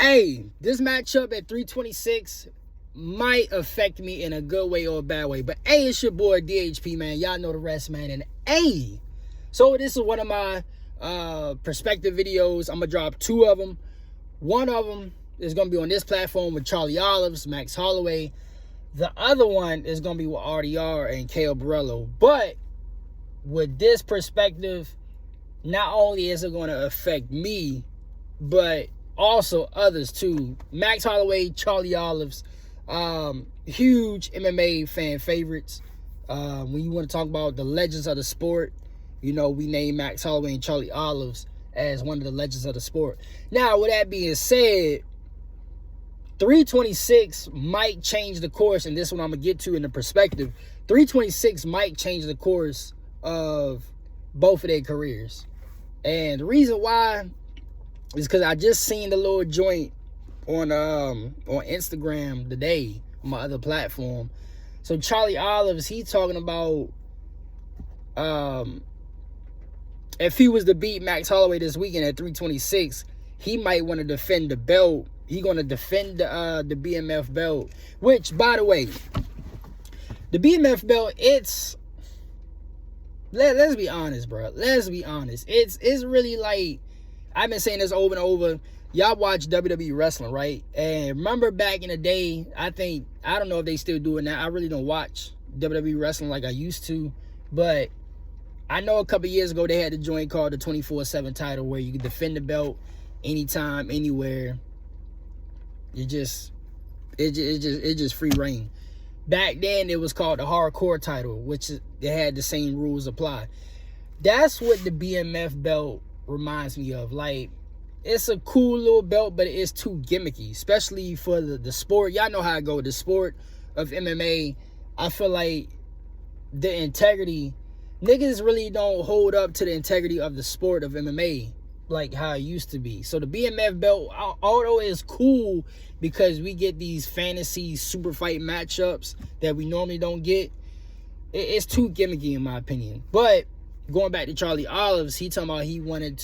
Hey, this matchup at 326 might affect me in a good way or a bad way. But hey, it's your boy DHP, man. Y'all know the rest, man. And hey, so this is one of my perspective videos. I'm gonna drop two of them. One of them is gonna be on this platform with Charlie Olives, Max Holloway. The other one is gonna be with RDR and Kale Borello. But with this perspective, not only is it gonna affect me, but also others too. Max Holloway, Charlie Olives, huge MMA fan favorites. When you want to talk about the legends of the sport, you know, we name Max Holloway and Charlie Olives as one of the legends of the sport. Now, with that being said, 326 might change the course, and this one I'm going to get to in the perspective. 326 might change the course of both of their careers. And the reason why is because I just seen the little joint on Instagram today, on my other platform. So Charlie Olives, he talking about if he was to beat Max Holloway this weekend at 326, he might want to defend the belt. He going to defend the BMF belt, which, by the way, the BMF belt, it's, let's be honest, bro. Let's be honest. It's really like, I've been saying this over and over. Y'all watch WWE wrestling, right? And remember back in the day, I don't know if they still do it now. I really don't watch WWE wrestling like I used to. But I know a couple years ago, they had the joint called the 24/7 title where you could defend the belt anytime, anywhere. It's just free reign. Back then, it was called the hardcore title, which they had the same rules apply. That's what the BMF belt reminds me of. Like, it's a cool little belt, but it's too gimmicky, especially for the sport. Y'all know how I go. The sport of MMA, I feel like the integrity, niggas really don't hold up to the integrity of the sport of MMA like how it used to be. So the BMF belt, although it's cool because we get these fantasy super fight matchups that we normally don't get, it's too gimmicky in my opinion. But going back to Charlie Olives, he talking about he wanted,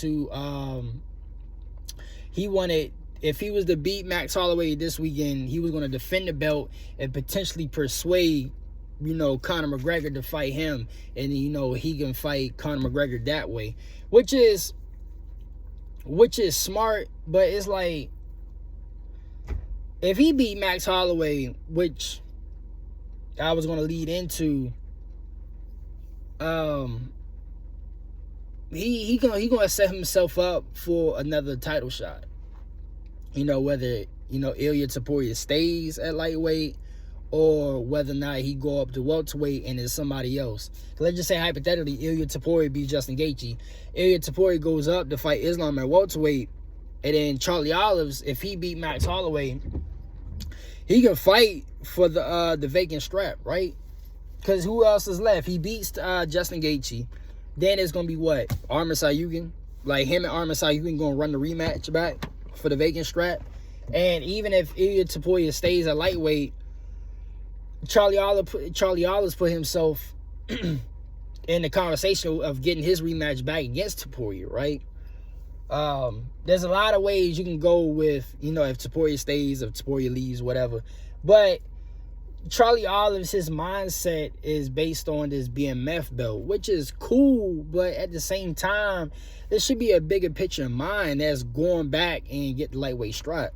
if he was to beat Max Holloway this weekend, he was going to defend the belt and potentially persuade, you know, Conor McGregor to fight him. And, you know, he can fight Conor McGregor that way, which is smart. But it's like, if he beat Max Holloway, which I was going to lead into, he gonna set himself up for another title shot. You know, whether, you know, Ilya Topuria stays at lightweight or whether or not he go up to welterweight and it's somebody else. Let's just say hypothetically, Ilya Topuria beats Justin Gaethje. Ilya Topuria goes up to fight Islam at welterweight, and then Charlie Olives, if he beat Max Holloway, he can fight for the vacant strap, right? Because who else is left? He beats Justin Gaethje. Then it's going to be what? Arman Sayugan. Like, him and Arman Sayugan going to run the rematch back for the vacant strap. And even if Ilya Topuria stays at lightweight, Charlie Olives put himself in the conversation of getting his rematch back against Topuria, right? There's a lot of ways you can go with, you know, if Topuria stays, if Topuria leaves, whatever. But Charlie Olives, his mindset is based on this BMF belt, which is cool, but at the same time, there should be a bigger picture in mind that's going back and get the lightweight strap.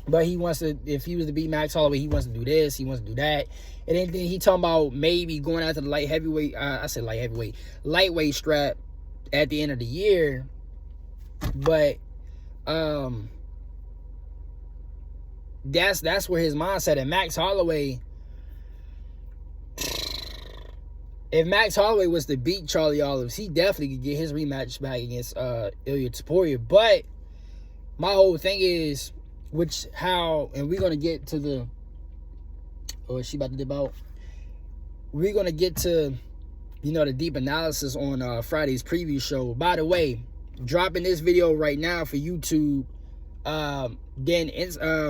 But he wants to, if he was to beat Max Holloway, he wants to do this, he wants to do that. And then he talking about maybe going after the lightweight strap at the end of the year. But that's where his mindset. And Max Holloway, if Max Holloway was to beat Charlie Olives, he definitely could get his rematch back against Ilya Topuria. But my whole thing is, and we're gonna get to the, is she about to dip out? We're gonna get to, you know, the deep analysis on Friday's preview show. By the way, dropping this video right now for YouTube. Then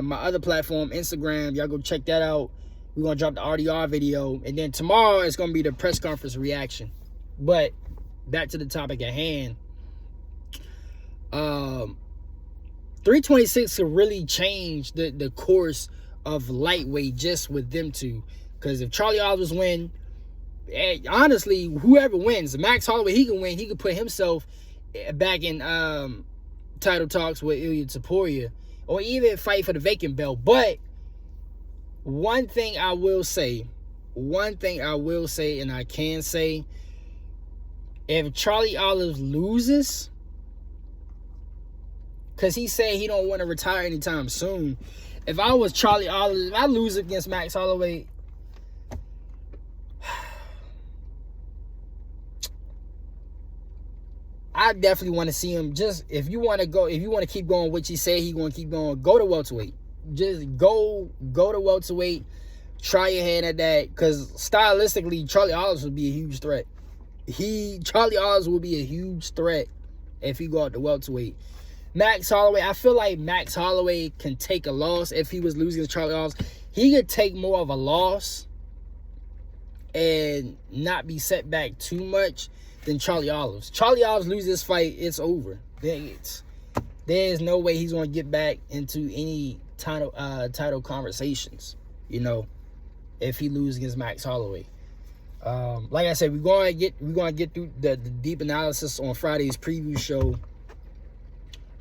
my other platform, Instagram, y'all go check that out. We're gonna drop the RDR video, and then tomorrow it's gonna be the press conference reaction. But back to the topic at hand. 326 could really change the course of lightweight just with them two. Because if Charlie Olives win, honestly, whoever wins, Max Holloway, he can win. He could put himself back in title talks with Ilya Taporia, or even fight for the vacant belt. But one thing I will say, and I can say, if Charlie Olives loses, because he said he don't want to retire anytime soon. If I was Charlie Olives, if I lose against Max Holloway, I definitely want to see him. Just if you want to keep going, which he said he going to keep going, go to welterweight. Just go to welterweight. Try your hand at that, because stylistically, Charlie Olives would be a huge threat. Charlie Olives will be a huge threat if he go out to welterweight. Max Holloway, I feel like Max Holloway can take a loss if he was losing to Charlie Olives. He could take more of a loss and not be set back too much than Charlie Olives. Charlie Olives loses this fight, it's over. There's no way he's going to get back into any title conversations, if he loses against Max Holloway. Like I said, we're going to get through the deep analysis on Friday's preview show.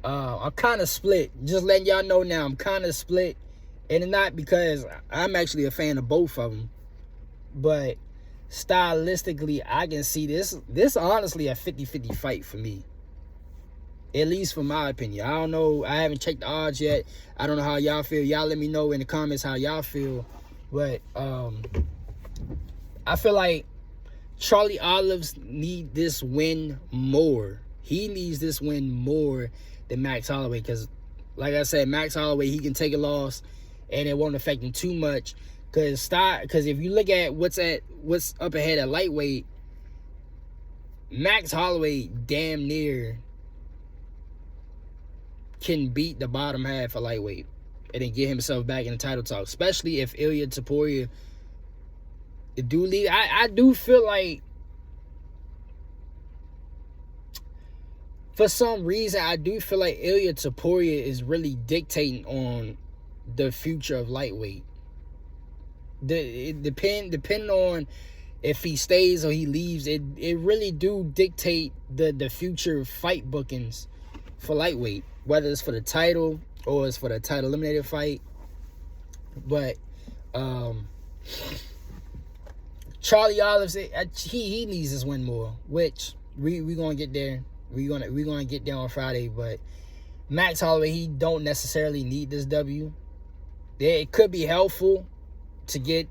I'm kind of split. Just letting y'all know now, I'm kind of split. And it's not because I'm actually a fan of both of them, but stylistically, I can see this honestly a 50-50 fight for me. At least for my opinion. I don't know. I haven't checked the odds yet. I don't know how y'all feel. Y'all let me know in the comments how y'all feel. But I feel like Charlie Olives need this win more. He needs this win more than Max Holloway, because, like I said, Max Holloway, he can take a loss and it won't affect him too much. Because if you look at what's up ahead at lightweight, Max Holloway damn near can beat the bottom half of lightweight and then get himself back in the title talk, especially if Ilya Taporia do lead. I do feel like, for some reason, I do feel like Ilya Taporia is really dictating on the future of lightweight. Depending on if he stays or he leaves, it really do dictate the future fight bookings for lightweight, whether it's for the title or it's for the title eliminated fight. But Charlie Olives, he needs this win more, which we gonna get there. We're gonna get there on Friday. But Max Holloway, he don't necessarily need this W. It could be helpful to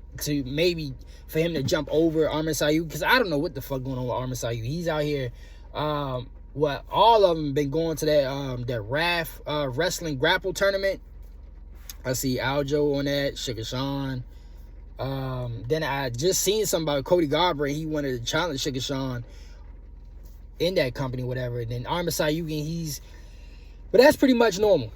maybe for him to jump over Arman Sayouk, because I don't know what the fuck going on with Arman Sayouk. He's out here. All of them been going to that RAF wrestling grapple tournament. I see Aljo on that, Sugar Sean. Then I just seen something about Cody Garbrandt. He wanted to challenge Sugar Sean in that company, whatever. And then Arman Sayouk, but that's pretty much normal.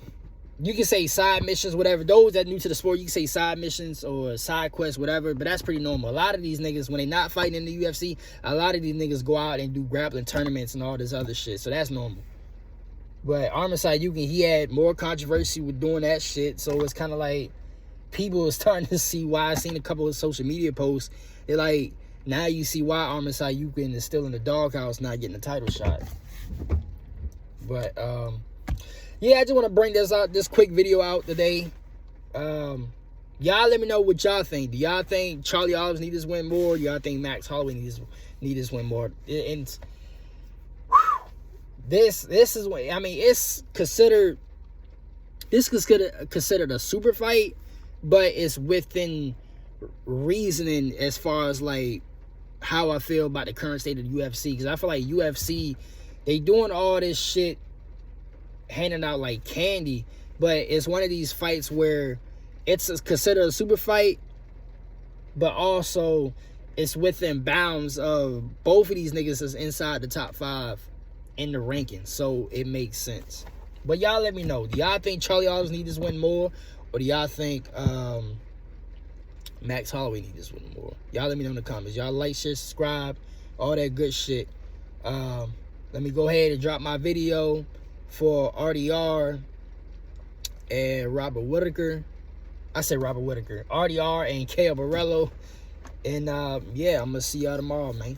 You can say side missions, whatever. Those that new to the sport, you can say side missions or side quests, whatever. But that's pretty normal. A lot of these niggas, when they not fighting in the UFC, a lot of these niggas go out and do grappling tournaments and all this other shit. So that's normal. But Arman Sayouk, he had more controversy with doing that shit. So it's kind of like people are starting to see why. I seen a couple of social media posts. They're like, now you see why Arman Sayouk is still in the doghouse, not getting a title shot. But yeah, I just want to bring this quick video out today. Y'all let me know what y'all think. Do y'all think Charlie Olives need this win more? Do y'all think Max Holloway need this win more? And this is what I mean. It's considered a super fight, but it's within reasoning as far as like how I feel about the current state of the UFC. Because I feel like UFC, they doing all this shit, handing out like candy, but it's one of these fights where it's considered a super fight, but also it's within bounds of both of these niggas is inside the top 5 in the rankings, so it makes sense. But y'all let me know, do y'all think Charlie Olives need this win more, or do y'all think Max Holloway need this win more? Y'all let me know in the comments. Y'all like, share, subscribe, all that good shit. Let me go ahead and drop my video for RDR and Robert Whitaker. I said Robert Whitaker. RDR and Caio Borrello. And yeah, I'm gonna see y'all tomorrow, man.